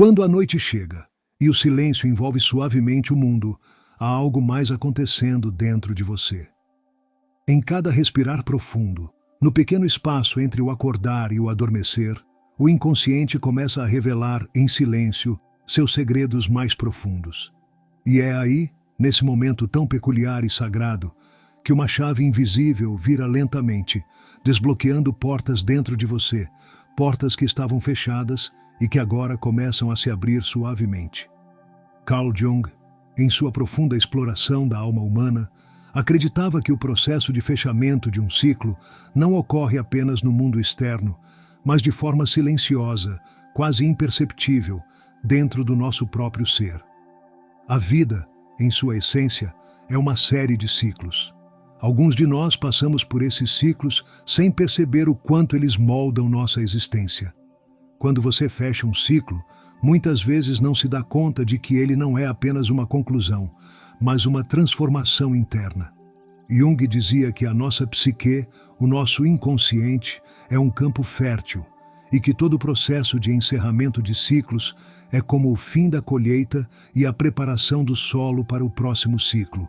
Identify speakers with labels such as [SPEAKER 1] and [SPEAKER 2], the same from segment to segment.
[SPEAKER 1] Quando a noite chega e o silêncio envolve suavemente o mundo, há algo mais acontecendo dentro de você. Em cada respirar profundo, no pequeno espaço entre o acordar e o adormecer, o inconsciente começa a revelar, em silêncio, seus segredos mais profundos. E é aí, nesse momento tão peculiar e sagrado, que uma chave invisível vira lentamente, desbloqueando portas dentro de você, portas que estavam fechadas e que agora começam a se abrir suavemente. Carl Jung, em sua profunda exploração da alma humana, acreditava que o processo de fechamento de um ciclo não ocorre apenas no mundo externo, mas de forma silenciosa, quase imperceptível, dentro do nosso próprio ser. A vida, em sua essência, é uma série de ciclos. Alguns de nós passamos por esses ciclos sem perceber o quanto eles moldam nossa existência. Quando você fecha um ciclo, muitas vezes não se dá conta de que ele não é apenas uma conclusão, mas uma transformação interna. Jung dizia que a nossa psique, o nosso inconsciente, é um campo fértil e que todo o processo de encerramento de ciclos é como o fim da colheita e a preparação do solo para o próximo ciclo.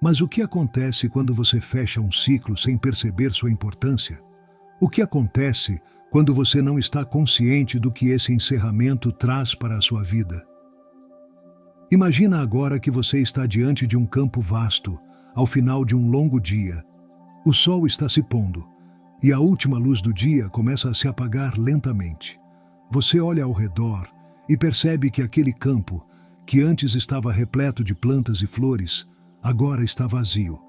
[SPEAKER 1] Mas o que acontece quando você fecha um ciclo sem perceber sua importância? O que acontece quando você não está consciente do que esse encerramento traz para a sua vida? Imagina agora que você está diante de um campo vasto, ao final de um longo dia. O sol está se pondo, e a última luz do dia começa a se apagar lentamente. Você olha ao redor e percebe que aquele campo, que antes estava repleto de plantas e flores, agora está vazio.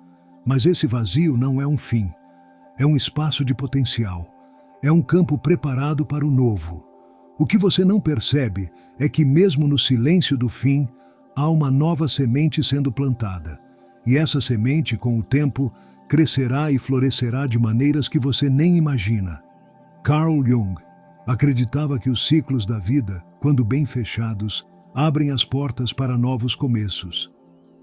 [SPEAKER 1] Mas esse vazio não é um fim. É um espaço de potencial. É um campo preparado para o novo. O que você não percebe é que mesmo no silêncio do fim, há uma nova semente sendo plantada. E essa semente, com o tempo, crescerá e florescerá de maneiras que você nem imagina. Carl Jung acreditava que os ciclos da vida, quando bem fechados, abrem as portas para novos começos.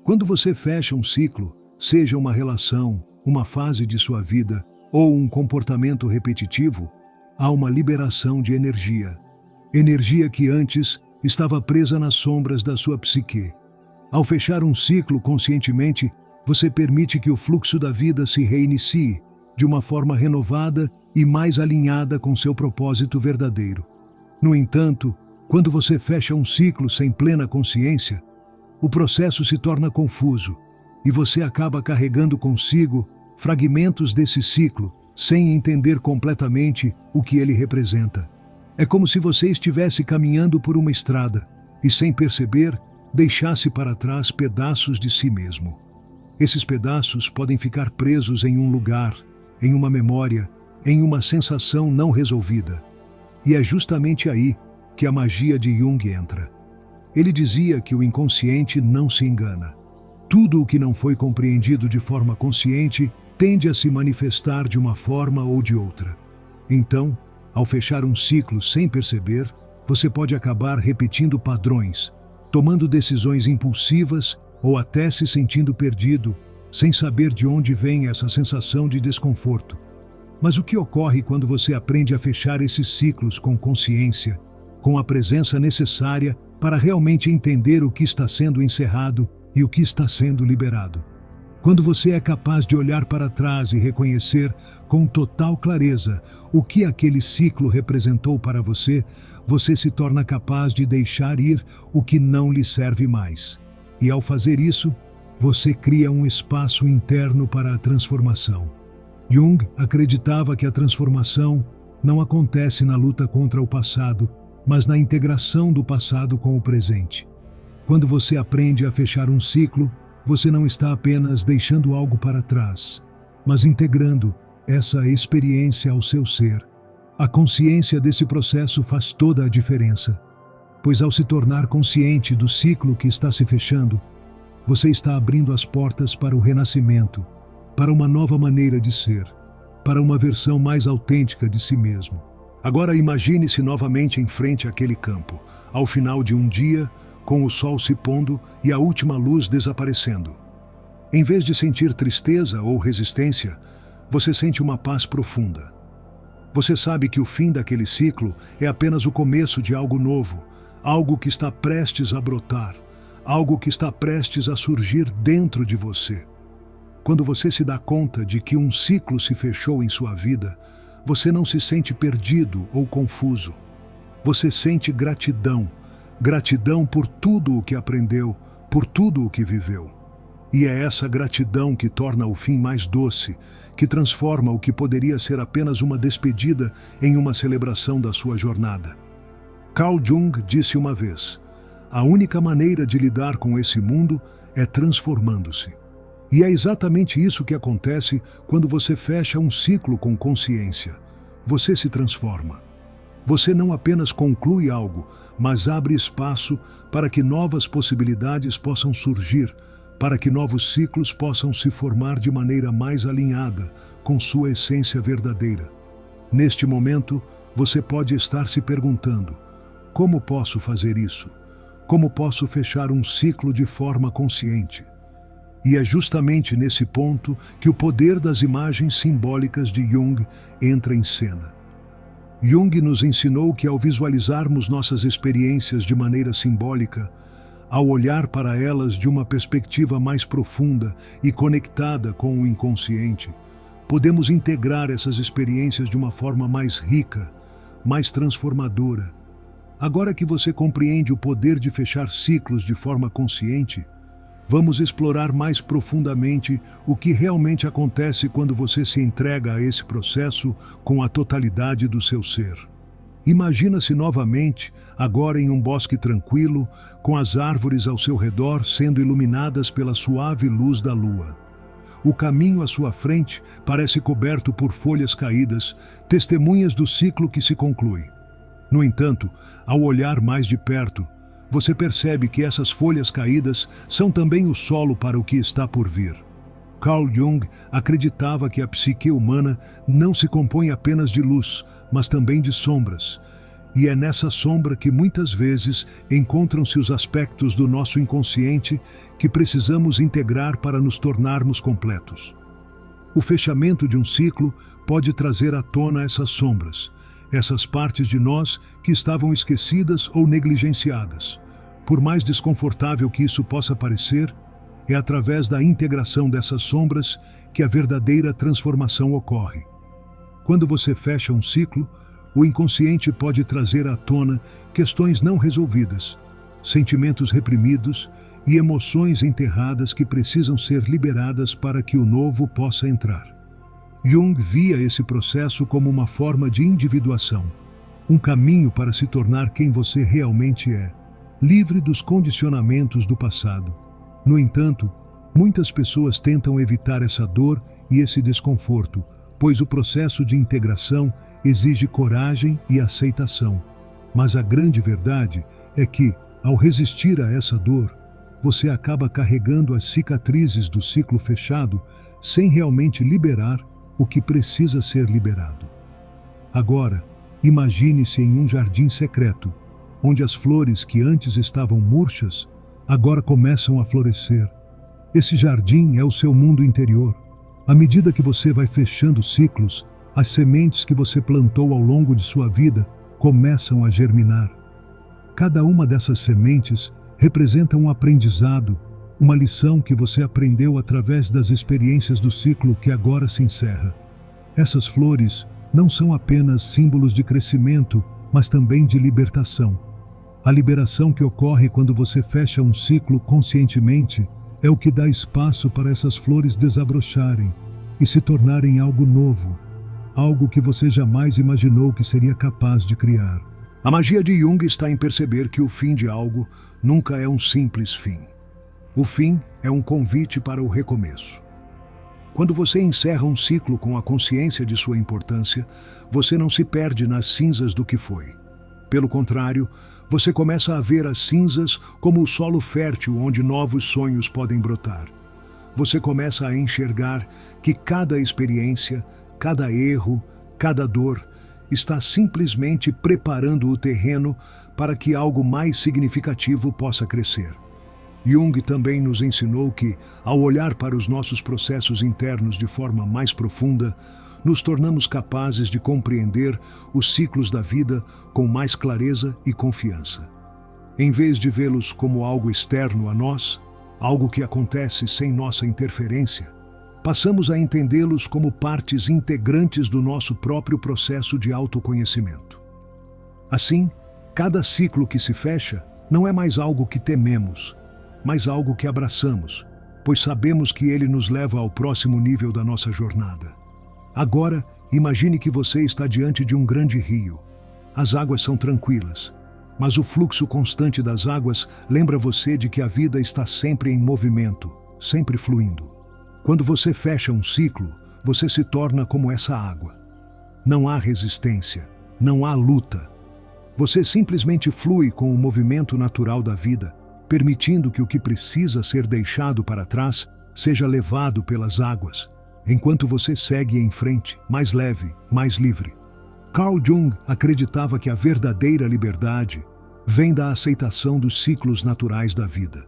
[SPEAKER 1] Quando você fecha um ciclo, seja uma relação, uma fase de sua vida ou um comportamento repetitivo, há uma liberação de energia. Energia que antes estava presa nas sombras da sua psique. Ao fechar um ciclo conscientemente, você permite que o fluxo da vida se reinicie de uma forma renovada e mais alinhada com seu propósito verdadeiro. No entanto, quando você fecha um ciclo sem plena consciência, o processo se torna confuso e você acaba carregando consigo fragmentos desse ciclo sem entender completamente o que ele representa. É como se você estivesse caminhando por uma estrada e, sem perceber, deixasse para trás pedaços de si mesmo. Esses pedaços podem ficar presos em um lugar, em uma memória, em uma sensação não resolvida. E é justamente aí que a magia de Jung entra. Ele dizia que o inconsciente não se engana. Tudo o que não foi compreendido de forma consciente tende a se manifestar de uma forma ou de outra. Então, ao fechar um ciclo sem perceber, você pode acabar repetindo padrões, tomando decisões impulsivas ou até se sentindo perdido, sem saber de onde vem essa sensação de desconforto. Mas o que ocorre quando você aprende a fechar esses ciclos com consciência, com a presença necessária para realmente entender o que está sendo encerrado e o que está sendo liberado? Quando você é capaz de olhar para trás e reconhecer com total clareza o que aquele ciclo representou para você, você se torna capaz de deixar ir o que não lhe serve mais. E ao fazer isso, você cria um espaço interno para a transformação. Jung acreditava que a transformação não acontece na luta contra o passado, mas na integração do passado com o presente. Quando você aprende a fechar um ciclo, você não está apenas deixando algo para trás, mas integrando essa experiência ao seu ser. A consciência desse processo faz toda a diferença, pois ao se tornar consciente do ciclo que está se fechando, você está abrindo as portas para o renascimento, para uma nova maneira de ser, para uma versão mais autêntica de si mesmo. Agora imagine-se novamente em frente àquele campo, ao final de um dia, com o sol se pondo e a última luz desaparecendo. Em vez de sentir tristeza ou resistência, você sente uma paz profunda. Você sabe que o fim daquele ciclo é apenas o começo de algo novo, algo que está prestes a brotar, algo que está prestes a surgir dentro de você. Quando você se dá conta de que um ciclo se fechou em sua vida, você não se sente perdido ou confuso. Você sente gratidão, gratidão por tudo o que aprendeu, por tudo o que viveu. E é essa gratidão que torna o fim mais doce, que transforma o que poderia ser apenas uma despedida em uma celebração da sua jornada. Carl Jung disse uma vez: a única maneira de lidar com esse mundo é transformando-se. E é exatamente isso que acontece quando você fecha um ciclo com consciência. Você se transforma. Você não apenas conclui algo, mas abre espaço para que novas possibilidades possam surgir, para que novos ciclos possam se formar de maneira mais alinhada com sua essência verdadeira. Neste momento, você pode estar se perguntando: como posso fazer isso? Como posso fechar um ciclo de forma consciente? E é justamente nesse ponto que o poder das imagens simbólicas de Jung entra em cena. Jung nos ensinou que ao visualizarmos nossas experiências de maneira simbólica, ao olhar para elas de uma perspectiva mais profunda e conectada com o inconsciente, podemos integrar essas experiências de uma forma mais rica, mais transformadora. Agora que você compreende o poder de fechar ciclos de forma consciente, vamos explorar mais profundamente o que realmente acontece quando você se entrega a esse processo com a totalidade do seu ser. Imagina-se novamente, agora em um bosque tranquilo, com as árvores ao seu redor sendo iluminadas pela suave luz da lua. O caminho à sua frente parece coberto por folhas caídas, testemunhas do ciclo que se conclui. No entanto, ao olhar mais de perto, você percebe que essas folhas caídas são também o solo para o que está por vir. Carl Jung acreditava que a psique humana não se compõe apenas de luz, mas também de sombras. E é nessa sombra que muitas vezes encontram-se os aspectos do nosso inconsciente que precisamos integrar para nos tornarmos completos. O fechamento de um ciclo pode trazer à tona essas sombras, essas partes de nós que estavam esquecidas ou negligenciadas. Por mais desconfortável que isso possa parecer, é através da integração dessas sombras que a verdadeira transformação ocorre. Quando você fecha um ciclo, o inconsciente pode trazer à tona questões não resolvidas, sentimentos reprimidos e emoções enterradas que precisam ser liberadas para que o novo possa entrar. Jung via esse processo como uma forma de individuação, um caminho para se tornar quem você realmente é, livre dos condicionamentos do passado. No entanto, muitas pessoas tentam evitar essa dor e esse desconforto, pois o processo de integração exige coragem e aceitação. Mas a grande verdade é que, ao resistir a essa dor, você acaba carregando as cicatrizes do ciclo fechado sem realmente liberar o que precisa ser liberado. Agora, imagine-se em um jardim secreto, onde as flores que antes estavam murchas, agora começam a florescer. Esse jardim é o seu mundo interior. À medida que você vai fechando ciclos, as sementes que você plantou ao longo de sua vida começam a germinar. Cada uma dessas sementes representa um aprendizado, uma lição que você aprendeu através das experiências do ciclo que agora se encerra. Essas flores não são apenas símbolos de crescimento, mas também de libertação. A liberação que ocorre quando você fecha um ciclo conscientemente é o que dá espaço para essas flores desabrocharem e se tornarem algo novo, algo que você jamais imaginou que seria capaz de criar. A magia de Jung está em perceber que o fim de algo nunca é um simples fim. O fim é um convite para o recomeço. Quando você encerra um ciclo com a consciência de sua importância, você não se perde nas cinzas do que foi. Pelo contrário, você começa a ver as cinzas como o solo fértil onde novos sonhos podem brotar. Você começa a enxergar que cada experiência, cada erro, cada dor, está simplesmente preparando o terreno para que algo mais significativo possa crescer. Jung também nos ensinou que, ao olhar para os nossos processos internos de forma mais profunda, nos tornamos capazes de compreender os ciclos da vida com mais clareza e confiança. Em vez de vê-los como algo externo a nós, algo que acontece sem nossa interferência, passamos a entendê-los como partes integrantes do nosso próprio processo de autoconhecimento. Assim, cada ciclo que se fecha não é mais algo que tememos, mas algo que abraçamos, pois sabemos que ele nos leva ao próximo nível da nossa jornada. Agora, imagine que você está diante de um grande rio. As águas são tranquilas, mas o fluxo constante das águas lembra você de que a vida está sempre em movimento, sempre fluindo. Quando você fecha um ciclo, você se torna como essa água. Não há resistência, não há luta. Você simplesmente flui com o movimento natural da vida, permitindo que o que precisa ser deixado para trás seja levado pelas águas, enquanto você segue em frente, mais leve, mais livre. Carl Jung acreditava que a verdadeira liberdade vem da aceitação dos ciclos naturais da vida.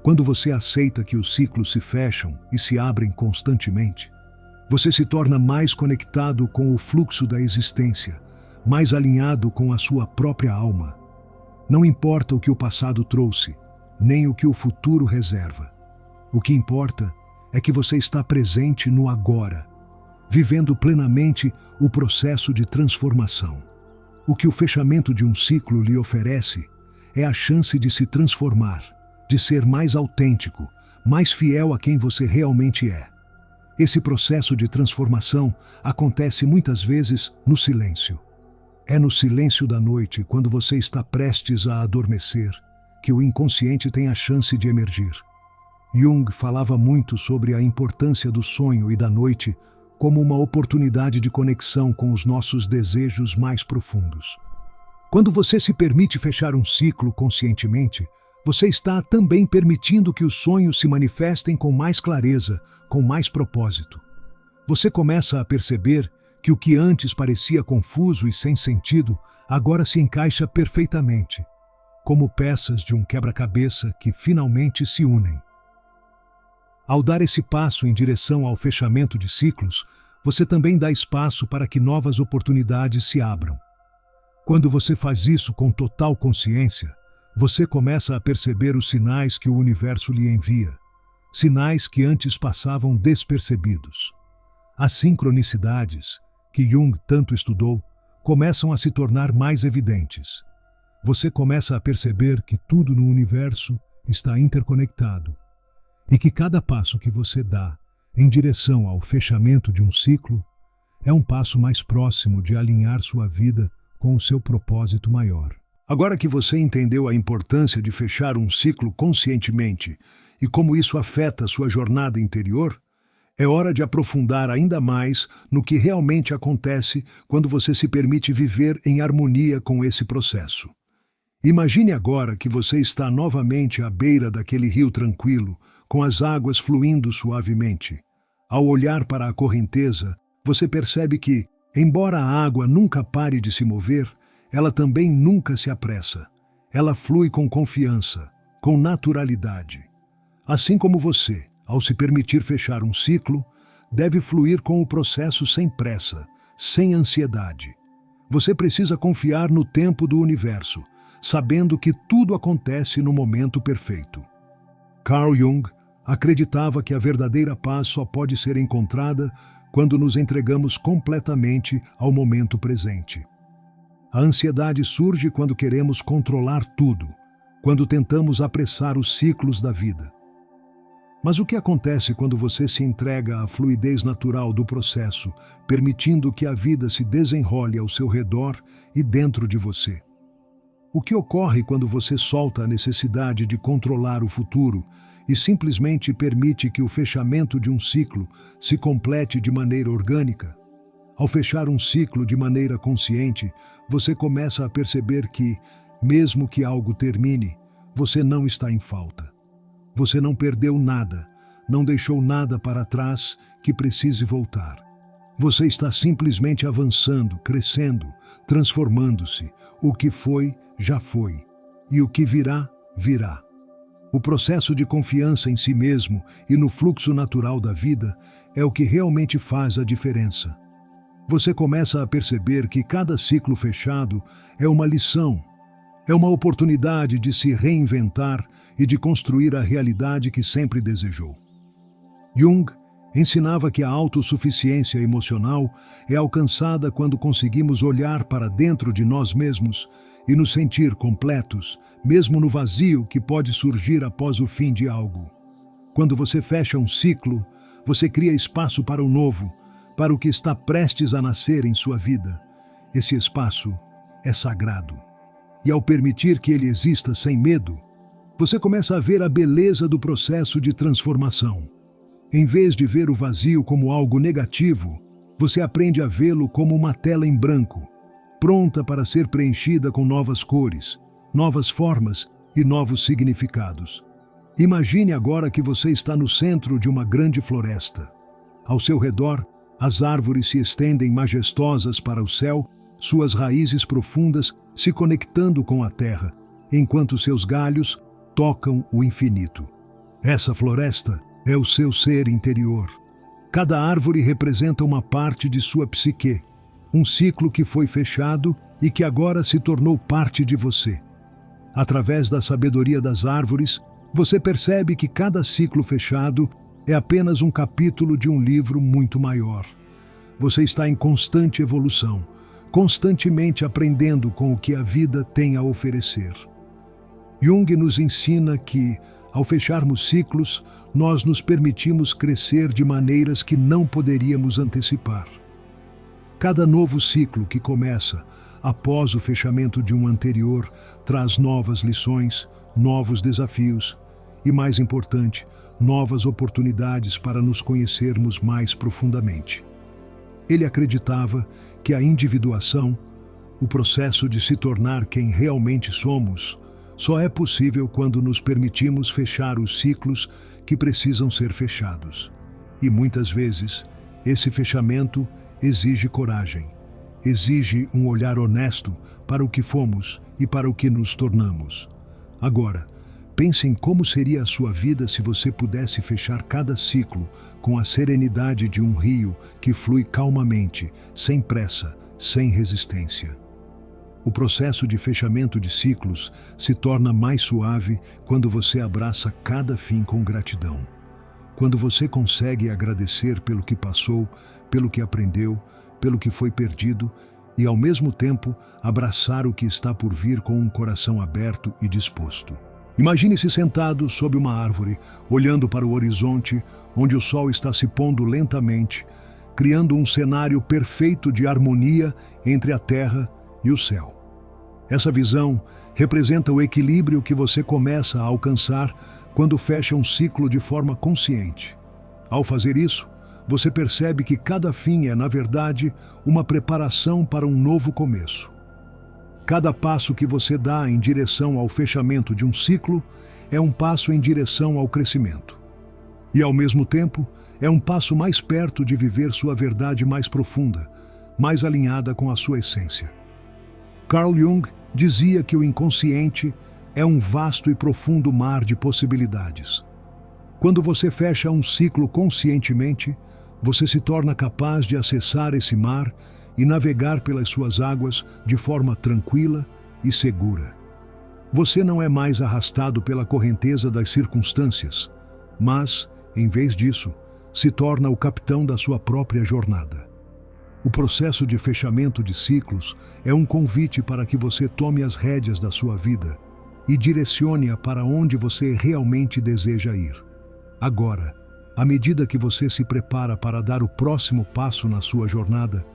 [SPEAKER 1] Quando você aceita que os ciclos se fecham e se abrem constantemente, você se torna mais conectado com o fluxo da existência, mais alinhado com a sua própria alma. Não importa o que o passado trouxe, nem o que o futuro reserva. O que importa é que você está presente no agora, vivendo plenamente o processo de transformação. O que o fechamento de um ciclo lhe oferece é a chance de se transformar, de ser mais autêntico, mais fiel a quem você realmente é. Esse processo de transformação acontece muitas vezes no silêncio. É no silêncio da noite, quando você está prestes a adormecer, que o inconsciente tem a chance de emergir. Jung falava muito sobre a importância do sonho e da noite como uma oportunidade de conexão com os nossos desejos mais profundos. Quando você se permite fechar um ciclo conscientemente, você está também permitindo que os sonhos se manifestem com mais clareza, com mais propósito. Você começa a perceber que o que antes parecia confuso e sem sentido, agora se encaixa perfeitamente, como peças de um quebra-cabeça que finalmente se unem. Ao dar esse passo em direção ao fechamento de ciclos, você também dá espaço para que novas oportunidades se abram. Quando você faz isso com total consciência, você começa a perceber os sinais que o universo lhe envia, sinais que antes passavam despercebidos. As sincronicidades, que Jung tanto estudou, começam a se tornar mais evidentes. Você começa a perceber que tudo no universo está interconectado e que cada passo que você dá em direção ao fechamento de um ciclo é um passo mais próximo de alinhar sua vida com o seu propósito maior. Agora que você entendeu a importância de fechar um ciclo conscientemente e como isso afeta sua jornada interior, é hora de aprofundar ainda mais no que realmente acontece quando você se permite viver em harmonia com esse processo. Imagine agora que você está novamente à beira daquele rio tranquilo, com as águas fluindo suavemente. Ao olhar para a correnteza, você percebe que, embora a água nunca pare de se mover, ela também nunca se apressa. Ela flui com confiança, com naturalidade. Assim como você, ao se permitir fechar um ciclo, deve fluir com o processo sem pressa, sem ansiedade. Você precisa confiar no tempo do universo, sabendo que tudo acontece no momento perfeito. Carl Jung acreditava que a verdadeira paz só pode ser encontrada quando nos entregamos completamente ao momento presente. A ansiedade surge quando queremos controlar tudo, quando tentamos apressar os ciclos da vida. Mas o que acontece quando você se entrega à fluidez natural do processo, permitindo que a vida se desenrole ao seu redor e dentro de você? O que ocorre quando você solta a necessidade de controlar o futuro e simplesmente permite que o fechamento de um ciclo se complete de maneira orgânica? Ao fechar um ciclo de maneira consciente, você começa a perceber que, mesmo que algo termine, você não está em falta. Você não perdeu nada, não deixou nada para trás que precise voltar. Você está simplesmente avançando, crescendo, transformando-se. O que foi, já foi. E o que virá, virá. O processo de confiança em si mesmo e no fluxo natural da vida é o que realmente faz a diferença. Você começa a perceber que cada ciclo fechado é uma lição, É uma oportunidade de se reinventar e de construir a realidade que sempre desejou. Jung ensinava que a autossuficiência emocional é alcançada quando conseguimos olhar para dentro de nós mesmos e nos sentir completos, mesmo no vazio que pode surgir após o fim de algo. Quando você fecha um ciclo, você cria espaço para o novo, para o que está prestes a nascer em sua vida. Esse espaço é sagrado. E ao permitir que ele exista sem medo, você começa a ver a beleza do processo de transformação. Em vez de ver o vazio como algo negativo, você aprende a vê-lo como uma tela em branco, pronta para ser preenchida com novas cores, novas formas e novos significados. Imagine agora que você está no centro de uma grande floresta. Ao seu redor, as árvores se estendem majestosas para o céu, suas raízes profundas se conectando com a terra, enquanto seus galhos tocam o infinito. Essa floresta é o seu ser interior. Cada árvore representa uma parte de sua psique, um ciclo que foi fechado e que agora se tornou parte de você. Através da sabedoria das árvores, você percebe que cada ciclo fechado é apenas um capítulo de um livro muito maior. Você está em constante evolução, constantemente aprendendo com o que a vida tem a oferecer. Jung nos ensina que, ao fecharmos ciclos, nós nos permitimos crescer de maneiras que não poderíamos antecipar. Cada novo ciclo que começa, após o fechamento de um anterior, traz novas lições, novos desafios e, mais importante, novas oportunidades para nos conhecermos mais profundamente. Ele acreditava que a individuação, o processo de se tornar quem realmente somos, só é possível quando nos permitimos fechar os ciclos que precisam ser fechados. E muitas vezes, esse fechamento exige coragem, exige um olhar honesto para o que fomos e para o que nos tornamos. Agora, pense em como seria a sua vida se você pudesse fechar cada ciclo com a serenidade de um rio que flui calmamente, sem pressa, sem resistência. O processo de fechamento de ciclos se torna mais suave quando você abraça cada fim com gratidão. Quando você consegue agradecer pelo que passou, pelo que aprendeu, pelo que foi perdido e, ao mesmo tempo, abraçar o que está por vir com um coração aberto e disposto. Imagine-se sentado sob uma árvore, olhando para o horizonte, onde o sol está se pondo lentamente, criando um cenário perfeito de harmonia entre a terra e o céu. Essa visão representa o equilíbrio que você começa a alcançar quando fecha um ciclo de forma consciente. Ao fazer isso, você percebe que cada fim é, na verdade, uma preparação para um novo começo. Cada passo que você dá em direção ao fechamento de um ciclo é um passo em direção ao crescimento. E, ao mesmo tempo, é um passo mais perto de viver sua verdade mais profunda, mais alinhada com a sua essência. Carl Jung dizia que o inconsciente é um vasto e profundo mar de possibilidades. Quando você fecha um ciclo conscientemente, você se torna capaz de acessar esse mar e navegar pelas suas águas de forma tranquila e segura. Você não é mais arrastado pela correnteza das circunstâncias, mas, em vez disso, se torna o capitão da sua própria jornada. O processo de fechamento de ciclos é um convite para que você tome as rédeas da sua vida e direcione-a para onde você realmente deseja ir. Agora, à medida que você se prepara para dar o próximo passo na sua jornada,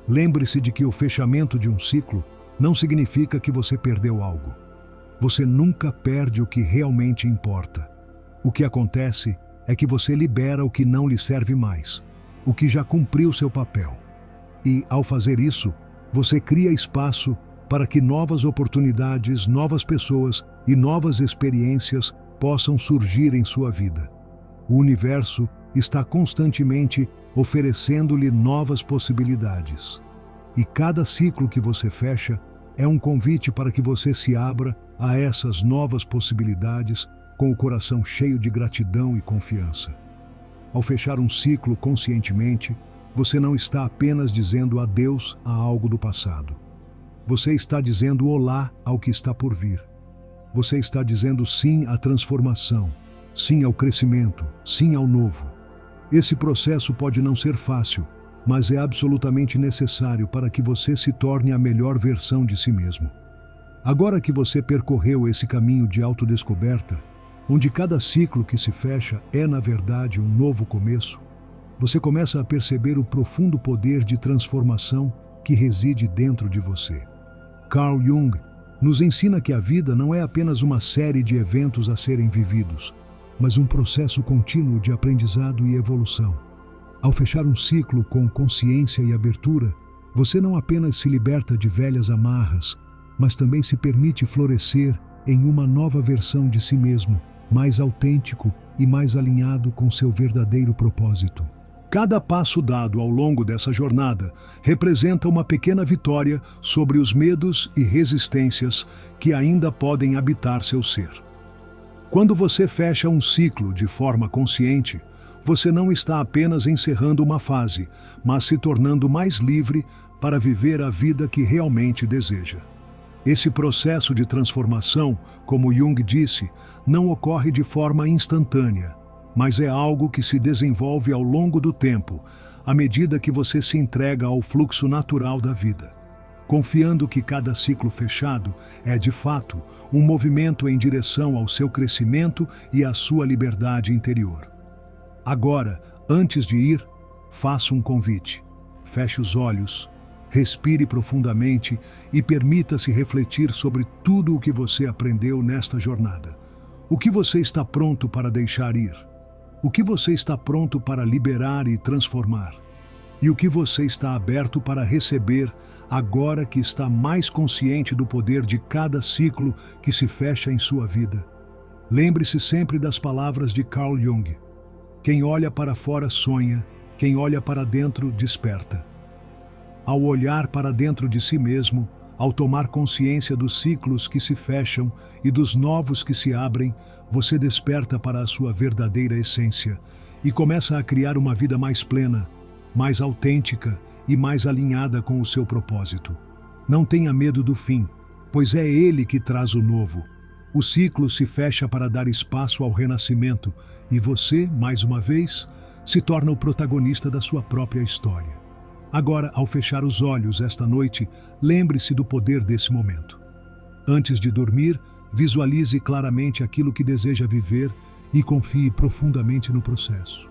[SPEAKER 1] lembre-se de que o fechamento de um ciclo não significa que você perdeu algo. Você nunca perde o que realmente importa. O que acontece é que você libera o que não lhe serve mais, o que já cumpriu seu papel. E, ao fazer isso, você cria espaço para que novas oportunidades, novas pessoas e novas experiências possam surgir em sua vida. O universo está constantemente oferecendo-lhe novas possibilidades. E cada ciclo que você fecha é um convite para que você se abra a essas novas possibilidades com o coração cheio de gratidão e confiança. Ao fechar um ciclo conscientemente, você não está apenas dizendo adeus a algo do passado. Você está dizendo olá ao que está por vir. Você está dizendo sim à transformação, sim ao crescimento, sim ao novo. Esse processo pode não ser fácil, mas é absolutamente necessário para que você se torne a melhor versão de si mesmo. Agora que você percorreu esse caminho de autodescoberta, onde cada ciclo que se fecha é, na verdade, um novo começo, você começa a perceber o profundo poder de transformação que reside dentro de você. Carl Jung nos ensina que a vida não é apenas uma série de eventos a serem vividos, mas um processo contínuo de aprendizado e evolução. Ao fechar um ciclo com consciência e abertura, você não apenas se liberta de velhas amarras, mas também se permite florescer em uma nova versão de si mesmo, mais autêntico e mais alinhado com seu verdadeiro propósito. Cada passo dado ao longo dessa jornada representa uma pequena vitória sobre os medos e resistências que ainda podem habitar seu ser. Quando você fecha um ciclo de forma consciente, você não está apenas encerrando uma fase, mas se tornando mais livre para viver a vida que realmente deseja. Esse processo de transformação, como Jung disse, não ocorre de forma instantânea, mas é algo que se desenvolve ao longo do tempo, à medida que você se entrega ao fluxo natural da vida, confiando que cada ciclo fechado é, de fato, um movimento em direção ao seu crescimento e à sua liberdade interior. Agora, antes de ir, faça um convite. Feche os olhos, respire profundamente e permita-se refletir sobre tudo o que você aprendeu nesta jornada. O que você está pronto para deixar ir? O que você está pronto para liberar e transformar? E o que você está aberto para receber agora que está mais consciente do poder de cada ciclo que se fecha em sua vida? Lembre-se sempre das palavras de Carl Jung. Quem olha para fora sonha, quem olha para dentro desperta. Ao olhar para dentro de si mesmo, ao tomar consciência dos ciclos que se fecham e dos novos que se abrem, você desperta para a sua verdadeira essência e começa a criar uma vida mais plena, mais autêntica e mais alinhada com o seu propósito. Não tenha medo do fim, pois é ele que traz o novo. O ciclo se fecha para dar espaço ao renascimento e você, mais uma vez, se torna o protagonista da sua própria história. Agora, ao fechar os olhos esta noite, lembre-se do poder desse momento. Antes de dormir, visualize claramente aquilo que deseja viver e confie profundamente no processo.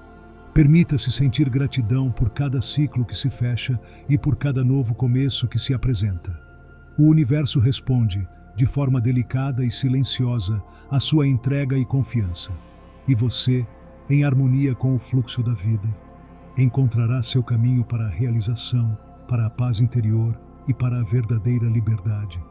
[SPEAKER 1] Permita-se sentir gratidão por cada ciclo que se fecha e por cada novo começo que se apresenta. O universo responde, de forma delicada e silenciosa, à sua entrega e confiança. E você, em harmonia com o fluxo da vida, encontrará seu caminho para a realização, para a paz interior e para a verdadeira liberdade.